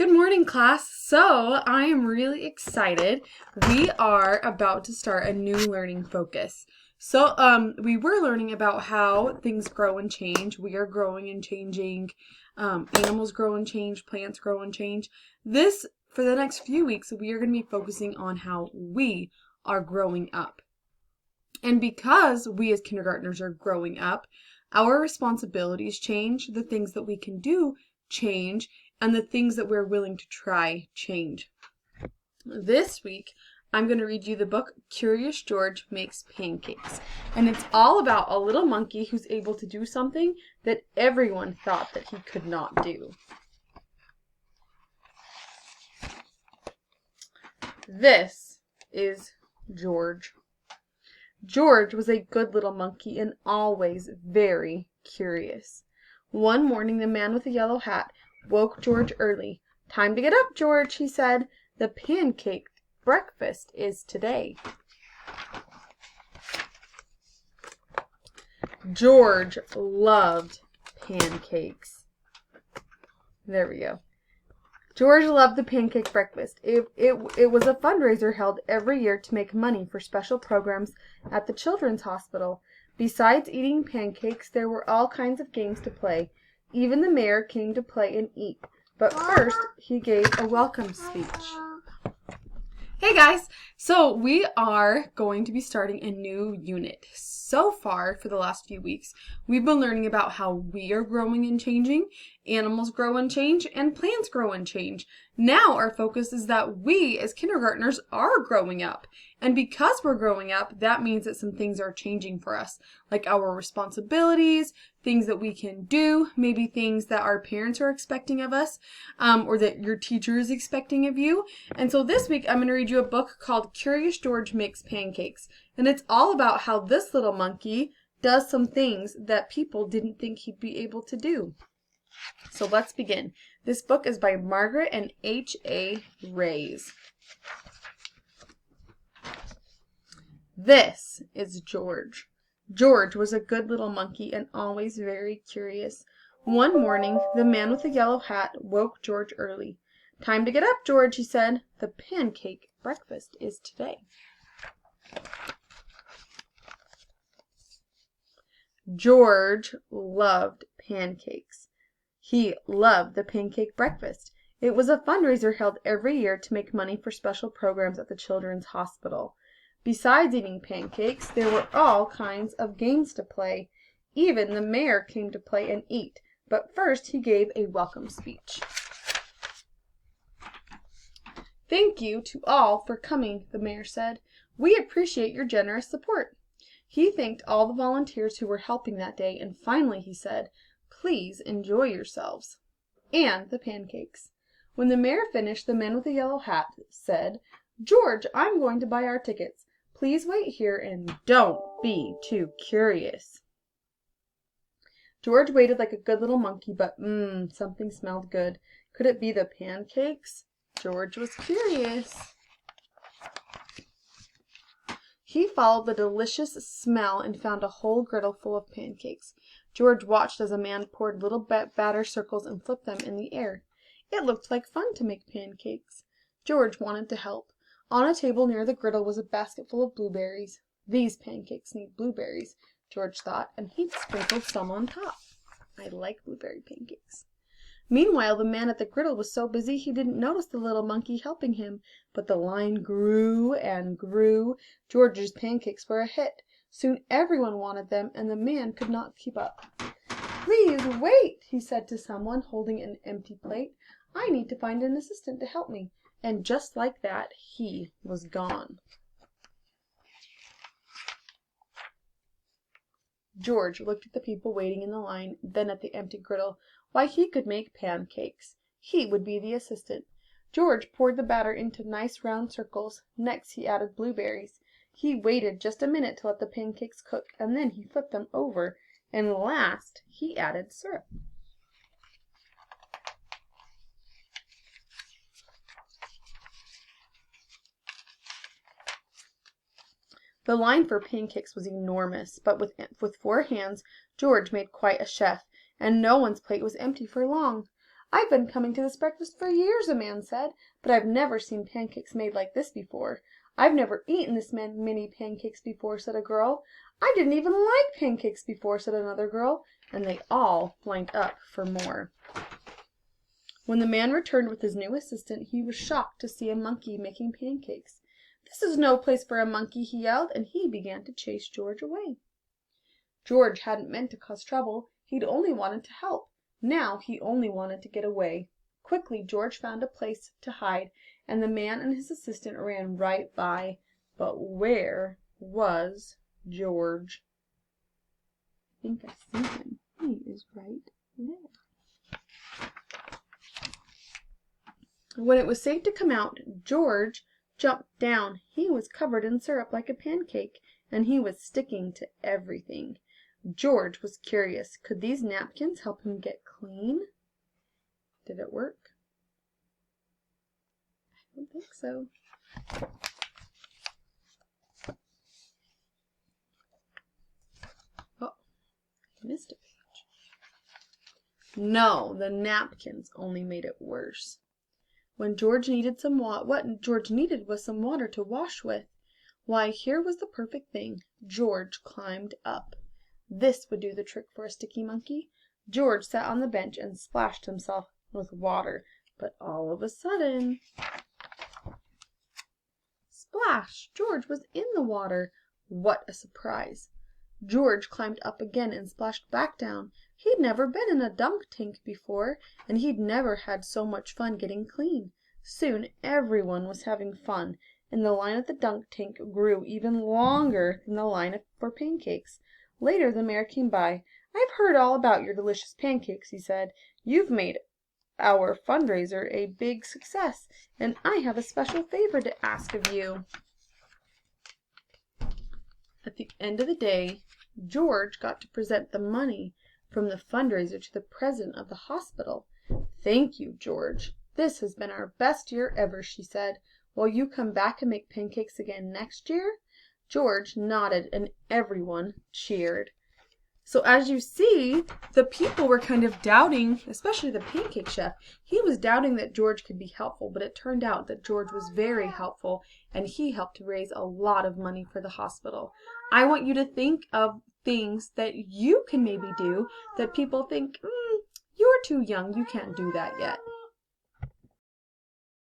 Good morning, class. So I am really excited. We are about to start a new learning focus. We were learning about how things grow and change. We are growing and changing. Animals grow and change. Plants grow and change. For the next few weeks, we are going to be focusing on how we are growing up. And because we as kindergartners are growing up, our responsibilities change, the things that we can do change, and the things that we're willing to try change. This week, I'm going to read you the book Curious George Makes Pancakes. And it's all about a little monkey who's able to do something that everyone thought that he could not do. This is George. George was a good little monkey and always very curious. One morning, the man with the yellow hat woke George early. "Time to get up, George," he said. "The pancake breakfast is today." George loved pancakes. There we go. George loved the pancake breakfast. It was a fundraiser held every year to make money for special programs at the children's hospital. Besides eating pancakes, there were all kinds of games to play. Even the mayor came to play and eat. But first, he gave a welcome speech. Hey guys! So we are going to be starting a new unit. So far, for the last few weeks, we've been learning about how we are growing and changing, animals grow and change, and plants grow and change. Now our focus is that we, as kindergartners, are growing up. And because we're growing up, that means that some things are changing for us, like our responsibilities, things that we can do, maybe things that our parents are expecting of us, or that your teacher is expecting of you. And so this week, I'm going to read you a book called Curious George Makes Pancakes. And it's all about how this little monkey does some things that people didn't think he'd be able to do. So let's begin. This book is by Margaret and H.A. Rays. This is George. George was a good little monkey and always very curious. One morning, the man with the yellow hat woke George early. "Time to get up, George," he said. "The pancake breakfast is today." George loved pancakes. He loved the pancake breakfast. It was a fundraiser held every year to make money for special programs at the children's hospital. Besides eating pancakes, there were all kinds of games to play. Even the mayor came to play and eat, but first he gave a welcome speech. "Thank you to all for coming," the mayor said. "We appreciate your generous support." He thanked all the volunteers who were helping that day, and finally he said, "Please enjoy yourselves." And the pancakes. When the mayor finished, the man with the yellow hat said, "George, I'm going to buy our tickets. Please wait here and don't be too curious." George waited like a good little monkey, but something smelled good. Could it be the pancakes? George was curious. He followed the delicious smell and found a whole griddle full of pancakes. George watched as a man poured little batter circles and flipped them in the air. It looked like fun to make pancakes. George wanted to help. On a table near the griddle was a basket full of blueberries. "These pancakes need blueberries," George thought, and he sprinkled some on top. I like blueberry pancakes. Meanwhile, the man at the griddle was so busy he didn't notice the little monkey helping him. But the line grew and grew. George's pancakes were a hit. Soon everyone wanted them, and the man could not keep up. "Please wait," he said to someone holding an empty plate. "I need to find an assistant to help me." And just like that, he was gone. George looked at the people waiting in the line, then at the empty griddle. Why, he could make pancakes. He would be the assistant. George poured the batter into nice round circles. Next he added blueberries. He waited just a minute to let the pancakes cook, and then he flipped them over, and last he added syrup. The line for pancakes was enormous, but with 4 hands, George made quite a chef, and no one's plate was empty for long. "I've been coming to this breakfast for years," a man said, "but I've never seen pancakes made like this before." "I've never eaten this many pancakes before," said a girl. "I didn't even like pancakes before," said another girl, and they all lined up for more. When the man returned with his new assistant, he was shocked to see a monkey making pancakes. "This is no place for a monkey," he yelled, and he began to chase George away. George hadn't meant to cause trouble. He'd only wanted to help. Now he only wanted to get away. Quickly George found a place to hide, and the man and his assistant ran right by. But where was George? I think I see him. He is right there. When it was safe to come out, George jumped down. He was covered in syrup like a pancake, and he was sticking to everything. George was curious. Could these napkins help him get clean? Did it work? I don't think so. Oh, I missed a page. No, the napkins only made it worse. When George needed what George needed was some water to wash with. Why, here was the perfect thing. George climbed up. This would do the trick for a sticky monkey. George sat on the bench and splashed himself with water. But all of a sudden, splash! George was in the water. What a surprise! George climbed up again and splashed back down. He'd never been in a dunk tank before, and he'd never had so much fun getting clean. Soon everyone was having fun, and the line at the dunk tank grew even longer than the line for pancakes. Later the mayor came by. "I've heard all about your delicious pancakes," he said. "You've made our fundraiser a big success, and I have a special favor to ask of you." At the end of the day, George got to present the money from the fundraiser to the president of the hospital. "Thank you, George. This has been our best year ever," she said. "Will you come back and make pancakes again next year?" George nodded, and everyone cheered. So as you see, the people were kind of doubting, especially the pancake chef. He was doubting that George could be helpful, but it turned out that George was very helpful, and he helped to raise a lot of money for the hospital. I want you to think of things that you can maybe do that people think, you're too young, you can't do that yet.